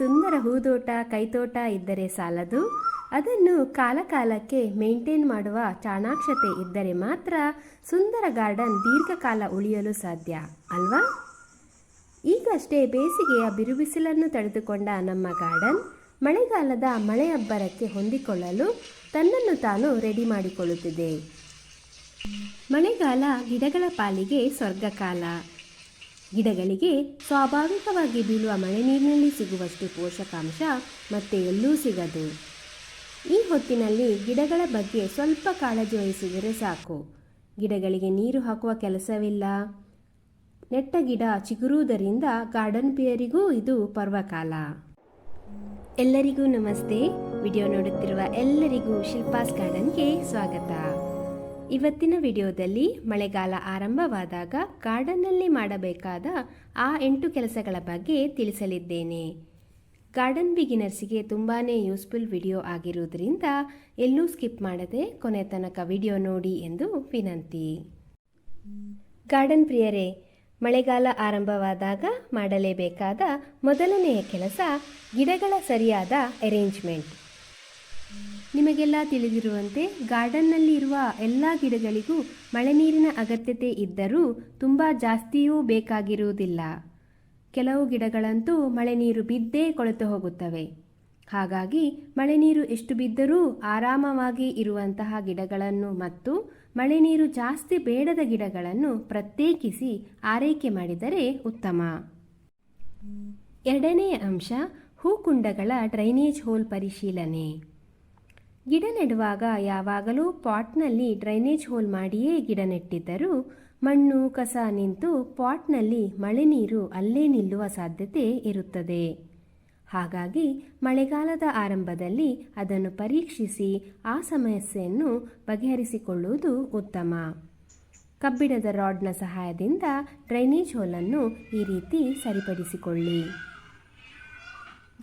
ಸುಂದರ ಹೂದೋಟ ಕೈತೋಟ ಇದ್ದರೆ ಸಾಲದು, ಅದನ್ನು ಕಾಲಕಾಲಕ್ಕೆ ಮೇಂಟೈನ್ ಮಾಡುವ ಚಾಣಾಕ್ಷತೆ ಇದ್ದರೆ ಮಾತ್ರ ಸುಂದರ ಗಾರ್ಡನ್ ದೀರ್ಘಕಾಲ ಉಳಿಯಲು ಸಾಧ್ಯ ಅಲ್ವಾ? ಈಗಷ್ಟೇ ಬೇಸಿಗೆಯ ಬಿರುಬಿಸಿಲನ್ನು ತಡೆದುಕೊಂಡ ನಮ್ಮ ಗಾರ್ಡನ್ ಮಳೆಗಾಲದ ಮಳೆಯಬ್ಬರಕ್ಕೆ ಹೊಂದಿಕೊಳ್ಳಲು ತನ್ನನ್ನು ತಾನು ರೆಡಿ ಮಾಡಿಕೊಳ್ಳುತ್ತಿದೆ. ಮಳೆಗಾಲ ಗಿಡಗಳ ಪಾಲಿಗೆ ಸ್ವರ್ಗಕಾಲ. ಗಿಡಗಳಿಗೆ ಸ್ವಾಭಾವಿಕವಾಗಿ ಬೀಳುವ ಮಳೆ ನೀರಿನಲ್ಲಿ ಸಿಗುವಷ್ಟು ಪೋಷಕಾಂಶ ಮತ್ತೆ ಎಲ್ಲೂ ಸಿಗದು. ಈ ಹೊತ್ತಿನಲ್ಲಿ ಗಿಡಗಳ ಬಗ್ಗೆ ಸ್ವಲ್ಪ ಕಾಳಜಿ ವಹಿಸಿದರೆ ಸಾಕು. ಗಿಡಗಳಿಗೆ ನೀರು ಹಾಕುವ ಕೆಲಸವಿಲ್ಲ. ನೆಟ್ಟ ಗಿಡ ಚಿಗುರುವುದರಿಂದ ಗಾರ್ಡನ್ ಪ್ರಿಯರಿಗೂ ಇದು ಪರ್ವಕಾಲ. ಎಲ್ಲರಿಗೂ ನಮಸ್ತೆ. ವಿಡಿಯೋ ನೋಡುತ್ತಿರುವ ಎಲ್ಲರಿಗೂ ಶಿಲ್ಪಾಸ್ ಗಾರ್ಡನ್ಗೆ ಸ್ವಾಗತ. ಇವತ್ತಿನ ವಿಡಿಯೋದಲ್ಲಿ ಮಳೆಗಾಲ ಆರಂಭವಾದಾಗ ಗಾರ್ಡನ್ನಲ್ಲಿ ಮಾಡಬೇಕಾದ ಆ 8 ಕೆಲಸಗಳ ಬಗ್ಗೆ ತಿಳಿಸಲಿದ್ದೇನೆ. ಗಾರ್ಡನ್ ಬಿಗಿನರ್ಸಿಗೆ ತುಂಬಾ ಯೂಸ್ಫುಲ್ ವಿಡಿಯೋ ಆಗಿರುವುದರಿಂದ ಎಲ್ಲೂ ಸ್ಕಿಪ್ ಮಾಡದೆ ಕೊನೆ ತನಕ ವಿಡಿಯೋ ನೋಡಿ ಎಂದು ವಿನಂತಿ. ಗಾರ್ಡನ್ ಪ್ರಿಯರೇ, ಮಳೆಗಾಲ ಆರಂಭವಾದಾಗ ಮಾಡಲೇಬೇಕಾದ ಮೊದಲನೆಯ ಕೆಲಸ ಗಿಡಗಳ ಸರಿಯಾದ ಅರೇಂಜ್ಮೆಂಟ್. ನಿಮಗೆಲ್ಲ ತಿಳಿದಿರುವಂತೆ ಗಾರ್ಡನ್ನಲ್ಲಿ ಇರುವ ಎಲ್ಲ ಗಿಡಗಳಿಗೂ ಮಳೆ ನೀರಿನ ಅಗತ್ಯತೆ ಇದ್ದರೂ ತುಂಬ ಜಾಸ್ತಿಯೂ ಬೇಕಾಗಿರುವುದಿಲ್ಲ. ಕೆಲವು ಗಿಡಗಳಂತೂ ಮಳೆ ನೀರು ಬಿದ್ದೇ ಕೊಳೆತು ಹೋಗುತ್ತವೆ. ಹಾಗಾಗಿ ಮಳೆ ನೀರು ಎಷ್ಟು ಬಿದ್ದರೂ ಆರಾಮವಾಗಿ ಇರುವಂತಹ ಗಿಡಗಳನ್ನು ಮತ್ತು ಮಳೆ ನೀರು ಜಾಸ್ತಿ ಬೇಡದ ಗಿಡಗಳನ್ನು ಪ್ರತ್ಯೇಕಿಸಿ ಆರೈಕೆ ಮಾಡಿದರೆ ಉತ್ತಮ. ಎರಡನೆಯ ಅಂಶ ಹೂಕುಂಡಗಳ ಡ್ರೈನೇಜ್ ಹೋಲ್ ಪರಿಶೀಲನೆ. ಗಿಡ ನೆಡುವಾಗ ಯಾವಾಗಲೂ ಪಾಟ್ನಲ್ಲಿ ಡ್ರೈನೇಜ್ ಹೋಲ್ ಮಾಡಿಯೇ ಗಿಡ ನೆಟ್ಟಿದ್ದರೂ ಮಣ್ಣು ಕಸ ನಿಂತು ಪಾಟ್ನಲ್ಲಿ ಮಳೆ ನೀರು ಅಲ್ಲೇ ನಿಲ್ಲುವ ಸಾಧ್ಯತೆ ಇರುತ್ತದೆ. ಹಾಗಾಗಿ ಮಳೆಗಾಲದ ಆರಂಭದಲ್ಲಿ ಅದನ್ನು ಪರೀಕ್ಷಿಸಿ ಆ ಸಮಸ್ಯೆಯನ್ನು ಬಗೆಹರಿಸಿಕೊಳ್ಳುವುದು ಉತ್ತಮ. ಕಬ್ಬಿಣದ ರಾಡ್ನ ಸಹಾಯದಿಂದ ಡ್ರೈನೇಜ್ ಹೋಲನ್ನು ಈ ರೀತಿ ಸರಿಪಡಿಸಿಕೊಳ್ಳಿ.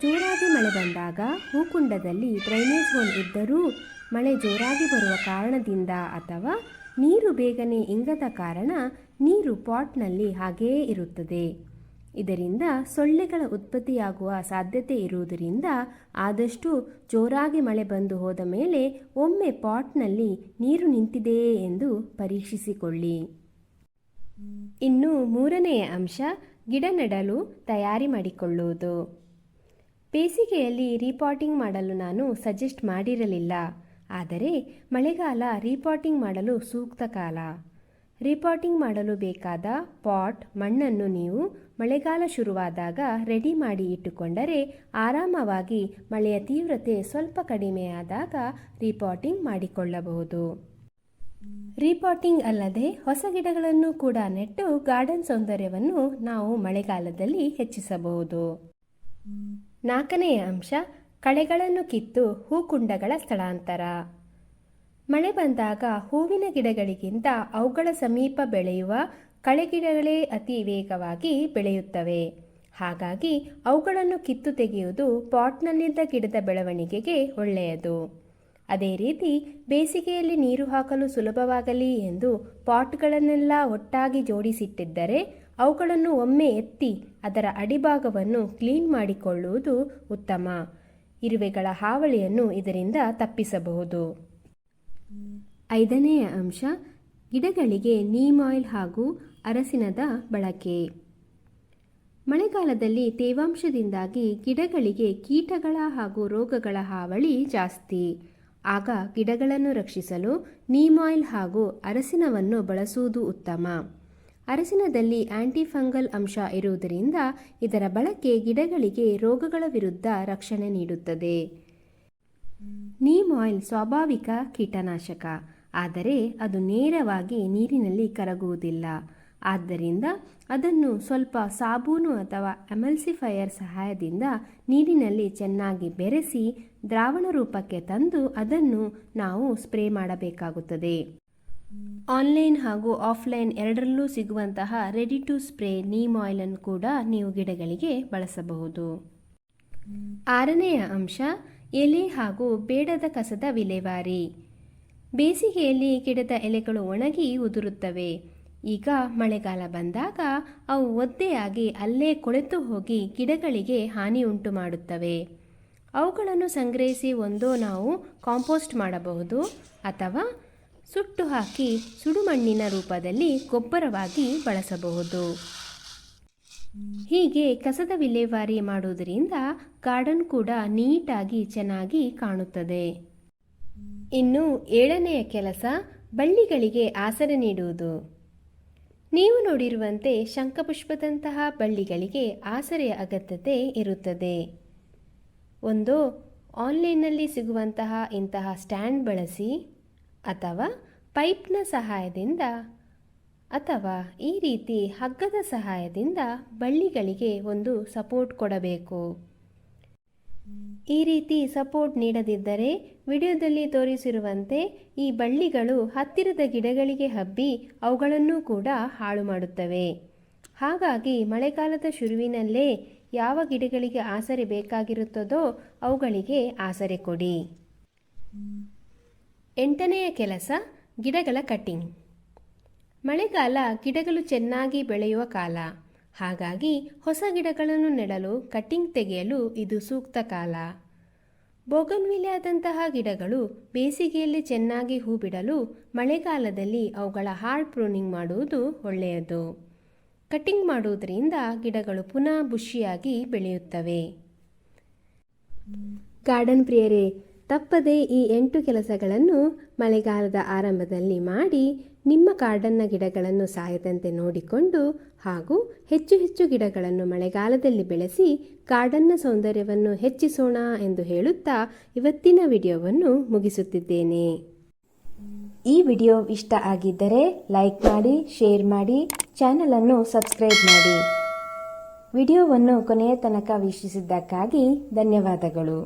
ಜೋರಾಗಿ ಮಳೆ ಬಂದಾಗ ಹೂಕುಂಡದಲ್ಲಿ ಡ್ರೈನೇಜ್ ಹೋಲ್ ಇದ್ದರೂ ಮಳೆ ಜೋರಾಗಿ ಬರುವ ಕಾರಣದಿಂದ ಅಥವಾ ನೀರು ಬೇಗನೆ ಇಂಗದ ಕಾರಣ ನೀರು ಪಾಟ್ನಲ್ಲಿ ಹಾಗೆಯೇ ಇರುತ್ತದೆ. ಇದರಿಂದ ಸೊಳ್ಳೆಗಳ ಉತ್ಪತ್ತಿಯಾಗುವ ಸಾಧ್ಯತೆ ಇರುವುದರಿಂದ ಆದಷ್ಟು ಜೋರಾಗಿ ಮಳೆ ಬಂದು ಹೋದ ಮೇಲೆ ಒಮ್ಮೆ ಪಾಟ್ನಲ್ಲಿ ನೀರು ನಿಂತಿದೆಯೇ ಎಂದು ಪರೀಕ್ಷಿಸಿಕೊಳ್ಳಿ. ಇನ್ನು ಮೂರನೆಯ ಅಂಶ ಗಿಡ ನೆಡಲು ತಯಾರಿ ಮಾಡಿಕೊಳ್ಳುವುದು. ಬೇಸಿಗೆಯಲ್ಲಿ ರೀಪಾಟಿಂಗ್ ಮಾಡಲು ನಾನು ಸಜೆಸ್ಟ್ ಮಾಡಿರಲಿಲ್ಲ, ಆದರೆ ಮಳೆಗಾಲ ರೀಪಾಟಿಂಗ್ ಮಾಡಲು ಸೂಕ್ತ ಕಾಲ. ರೀಪಾಟಿಂಗ್ ಮಾಡಲು ಬೇಕಾದ ಪಾಟ್ ಮಣ್ಣನ್ನು ನೀವು ಮಳೆಗಾಲ ಶುರುವಾದಾಗ ರೆಡಿ ಮಾಡಿ ಇಟ್ಟುಕೊಂಡರೆ ಆರಾಮವಾಗಿ ಮಳೆಯ ತೀವ್ರತೆ ಸ್ವಲ್ಪ ಕಡಿಮೆಯಾದಾಗ ರೀಪಾಟಿಂಗ್ ಮಾಡಿಕೊಳ್ಳಬಹುದು. ರೀಪಾಟಿಂಗ್ ಅಲ್ಲದೆ ಹೊಸ ಗಿಡಗಳನ್ನು ಕೂಡ ನೆಟ್ಟು ಗಾರ್ಡನ್ ಸೌಂದರ್ಯವನ್ನು ನಾವು ಮಳೆಗಾಲದಲ್ಲಿ ಹೆಚ್ಚಿಸಬಹುದು. ನಾಲ್ಕನೆಯ ಅಂಶ ಕಳೆಗಳನ್ನು ಕಿತ್ತು ಹೂಕುಂಡಗಳ ಸ್ಥಳಾಂತರ. ಮಳೆ ಬಂದಾಗ ಹೂವಿನ ಗಿಡಗಳಿಗಿಂತ ಅವುಗಳ ಸಮೀಪ ಬೆಳೆಯುವ ಕಳೆಗಿಡಗಳೇ ಅತಿ ವೇಗವಾಗಿ ಬೆಳೆಯುತ್ತವೆ. ಹಾಗಾಗಿ ಅವುಗಳನ್ನು ಕಿತ್ತು ತೆಗೆಯುವುದು ಪಾಟ್ನಲ್ಲಿದ್ದ ಗಿಡದ ಬೆಳವಣಿಗೆಗೆ ಒಳ್ಳೆಯದು. ಅದೇ ರೀತಿ ಬೇಸಿಗೆಯಲ್ಲಿ ನೀರು ಹಾಕಲು ಸುಲಭವಾಗಲಿ ಎಂದು ಪಾಟ್ಗಳನ್ನೆಲ್ಲ ಒಟ್ಟಾಗಿ ಜೋಡಿಸಿಟ್ಟಿದ್ದರೆ ಅವುಗಳನ್ನು ಒಮ್ಮೆ ಎತ್ತಿ ಅದರ ಅಡಿಭಾಗವನ್ನು ಕ್ಲೀನ್ ಮಾಡಿಕೊಳ್ಳುವುದು ಉತ್ತಮ. ಇರುವೆಗಳ ಹಾವಳಿಯನ್ನು ಇದರಿಂದ ತಪ್ಪಿಸಬಹುದು. ಐದನೆಯ ಅಂಶ ಗಿಡಗಳಿಗೆ ನೀಮ್ ಆಯಿಲ್ ಹಾಗೂ ಅರಸಿನದ ಬಳಕೆ. ಮಳೆಗಾಲದಲ್ಲಿ ತೇವಾಂಶದಿಂದಾಗಿ ಗಿಡಗಳಿಗೆ ಕೀಟಗಳ ಹಾಗೂ ರೋಗಗಳ ಹಾವಳಿ ಜಾಸ್ತಿ. ಆಗ ಗಿಡಗಳನ್ನು ರಕ್ಷಿಸಲು ನೀಮ್ ಆಯಿಲ್ ಹಾಗೂ ಅರಸಿನವನ್ನು ಬಳಸುವುದು ಉತ್ತಮ. ಅರಸಿನದಲ್ಲಿ ಆಂಟಿಫಂಗಲ್ ಅಂಶ ಇರುವುದರಿಂದ ಇದರ ಬಳಕೆ ಗಿಡಗಳಿಗೆ ರೋಗಗಳ ವಿರುದ್ಧ ರಕ್ಷಣೆ ನೀಡುತ್ತದೆ. ನೀಮ್ ಆಯಿಲ್ ಸ್ವಾಭಾವಿಕ ಕೀಟನಾಶಕ, ಆದರೆ ಅದು ನೇರವಾಗಿ ನೀರಿನಲ್ಲಿ ಕರಗುವುದಿಲ್ಲ. ಆದ್ದರಿಂದ ಅದನ್ನು ಸ್ವಲ್ಪ ಸಾಬೂನು ಅಥವಾ ಎಮಲ್ಸಿಫೈಯರ್ ಸಹಾಯದಿಂದ ನೀರಿನಲ್ಲಿ ಚೆನ್ನಾಗಿ ಬೆರೆಸಿ ದ್ರಾವಣ ರೂಪಕ್ಕೆ ತಂದು ಅದನ್ನು ನಾವು ಸ್ಪ್ರೇ ಮಾಡಬೇಕಾಗುತ್ತದೆ. ಆನ್ಲೈನ್ ಹಾಗೂ ಆಫ್ಲೈನ್ ಎರಡರಲ್ಲೂ ಸಿಗುವಂತಹ ರೆಡಿ ಟು ಸ್ಪ್ರೇ ನೀಮ್ ಆಯಿಲನ್ನು ಕೂಡ ನೀವು ಗಿಡಗಳಿಗೆ ಬಳಸಬಹುದು. ಆರನೆಯ ಅಂಶ ಎಲೆ ಹಾಗೂ ಬೇಡದ ಕಸದ ವಿಲೇವಾರಿ. ಬೇಸಿಗೆಯಲ್ಲಿ ಗಿಡದ ಎಲೆಗಳು ಒಣಗಿ ಉದುರುತ್ತವೆ. ಈಗ ಮಳೆಗಾಲ ಬಂದಾಗ ಅವು ಒದ್ದೆಯಾಗಿ ಅಲ್ಲೇ ಕೊಳೆತು ಹೋಗಿ ಗಿಡಗಳಿಗೆ ಹಾನಿ ಉಂಟು ಮಾಡುತ್ತವೆ. ಅವುಗಳನ್ನು ಸಂಗ್ರಹಿಸಿ ಒಂದೋ ನಾವು ಕಾಂಪೋಸ್ಟ್ ಮಾಡಬಹುದು ಅಥವಾ ಸುಟ್ಟು ಹಾಕಿ ಸುಡುಮಣ್ಣಿನ ರೂಪದಲ್ಲಿ ಗೊಬ್ಬರವಾಗಿ ಬಳಸಬಹುದು. ಹೀಗೆ ಕಸದ ವಿಲೇವಾರಿ ಮಾಡುವುದರಿಂದ ಗಾರ್ಡನ್ ಕೂಡ ನೀಟಾಗಿ ಚೆನ್ನಾಗಿ ಕಾಣುತ್ತದೆ. ಇನ್ನು 7ನೆಯ ಕೆಲಸ ಬಳ್ಳಿಗಳಿಗೆ ಆಸರೆ ನೀಡುವುದು. ನೀವು ನೋಡಿರುವಂತೆ ಶಂಖಪುಷ್ಪದಂತಹ ಬಳ್ಳಿಗಳಿಗೆ ಆಸರೆಯ ಅಗತ್ಯತೆ ಇರುತ್ತದೆ. ಒಂದು ಆನ್ಲೈನ್ನಲ್ಲಿ ಸಿಗುವಂತಹ ಇಂತಹ ಸ್ಟ್ಯಾಂಡ್ ಬಳಸಿ ಅಥವಾ ಪೈಪ್ನ ಸಹಾಯದಿಂದ ಅಥವಾ ಈ ರೀತಿ ಹಗ್ಗದ ಸಹಾಯದಿಂದ ಬಳ್ಳಿಗಳಿಗೆ ಒಂದು ಸಪೋರ್ಟ್ ಕೊಡಬೇಕು. ಈ ರೀತಿ ಸಪೋರ್ಟ್ ನೀಡದಿದ್ದರೆ ವಿಡಿಯೋದಲ್ಲಿ ತೋರಿಸಿರುವಂತೆ ಈ ಬಳ್ಳಿಗಳು ಹತ್ತಿರದ ಗಿಡಗಳಿಗೆ ಹಬ್ಬಿ ಅವುಗಳನ್ನು ಕೂಡ ಹಾಳು ಮಾಡುತ್ತವೆ. ಹಾಗಾಗಿ ಮಳೆಗಾಲದ ಶುರುವಿನಲ್ಲೇ ಯಾವ ಗಿಡಗಳಿಗೆ ಆಸರೆ ಬೇಕಾಗಿರುತ್ತದೋ ಅವುಗಳಿಗೆ ಆಸರೆ ಕೊಡಿ. 8ನೆಯ ಕೆಲಸ ಗಿಡಗಳ ಕಟ್ಟಿಂಗ್. ಮಳೆಗಾಲ ಗಿಡಗಳು ಚೆನ್ನಾಗಿ ಬೆಳೆಯುವ ಕಾಲ. ಹಾಗಾಗಿ ಹೊಸ ಗಿಡಗಳನ್ನು ನೆಡಲು ಕಟ್ಟಿಂಗ್ ತೆಗೆಯಲು ಇದು ಸೂಕ್ತ ಕಾಲ. ಬೋಗನ್ವಿಲಿಯಾದಂತಹ ಗಿಡಗಳು ಬೇಸಿಗೆಯಲ್ಲಿ ಚೆನ್ನಾಗಿ ಹೂ ಬಿಡಲು ಮಳೆಗಾಲದಲ್ಲಿ ಅವುಗಳ ಹಾರ್ಡ್ ಪ್ರೂನಿಂಗ್ ಮಾಡುವುದು ಒಳ್ಳೆಯದು. ಕಟ್ಟಿಂಗ್ ಮಾಡುವುದರಿಂದ ಗಿಡಗಳು ಪುನಃ ಬುಷಿಯಾಗಿ ಬೆಳೆಯುತ್ತವೆ. ಗಾರ್ಡನ್ ಪ್ರಿಯರೇ, ತಪ್ಪದೇ ಈ 8 ಕೆಲಸಗಳನ್ನು ಮಳೆಗಾಲದ ಆರಂಭದಲ್ಲಿ ಮಾಡಿ ನಿಮ್ಮ ಗಾರ್ಡನ್ನ ಗಿಡಗಳನ್ನು ಸಾಯದಂತೆ ನೋಡಿಕೊಂಡು ಹಾಗೂ ಹೆಚ್ಚು ಹೆಚ್ಚು ಗಿಡಗಳನ್ನು ಮಳೆಗಾಲದಲ್ಲಿ ಬೆಳೆಸಿ ಗಾರ್ಡನ್ನ ಸೌಂದರ್ಯವನ್ನು ಹೆಚ್ಚಿಸೋಣ ಎಂದು ಹೇಳುತ್ತಾ ಇವತ್ತಿನ ವಿಡಿಯೋವನ್ನು ಮುಗಿಸುತ್ತಿದ್ದೇನೆ. ಈ ವಿಡಿಯೋ ಇಷ್ಟ ಆಗಿದ್ದರೆ ಲೈಕ್ ಮಾಡಿ, ಶೇರ್ ಮಾಡಿ, ಚಾನಲನ್ನು ಸಬ್ಸ್ಕ್ರೈಬ್ ಮಾಡಿ. ವಿಡಿಯೋವನ್ನು ಕೊನೆಯ ತನಕ ವೀಕ್ಷಿಸಿದ್ದಕ್ಕಾಗಿ ಧನ್ಯವಾದಗಳು.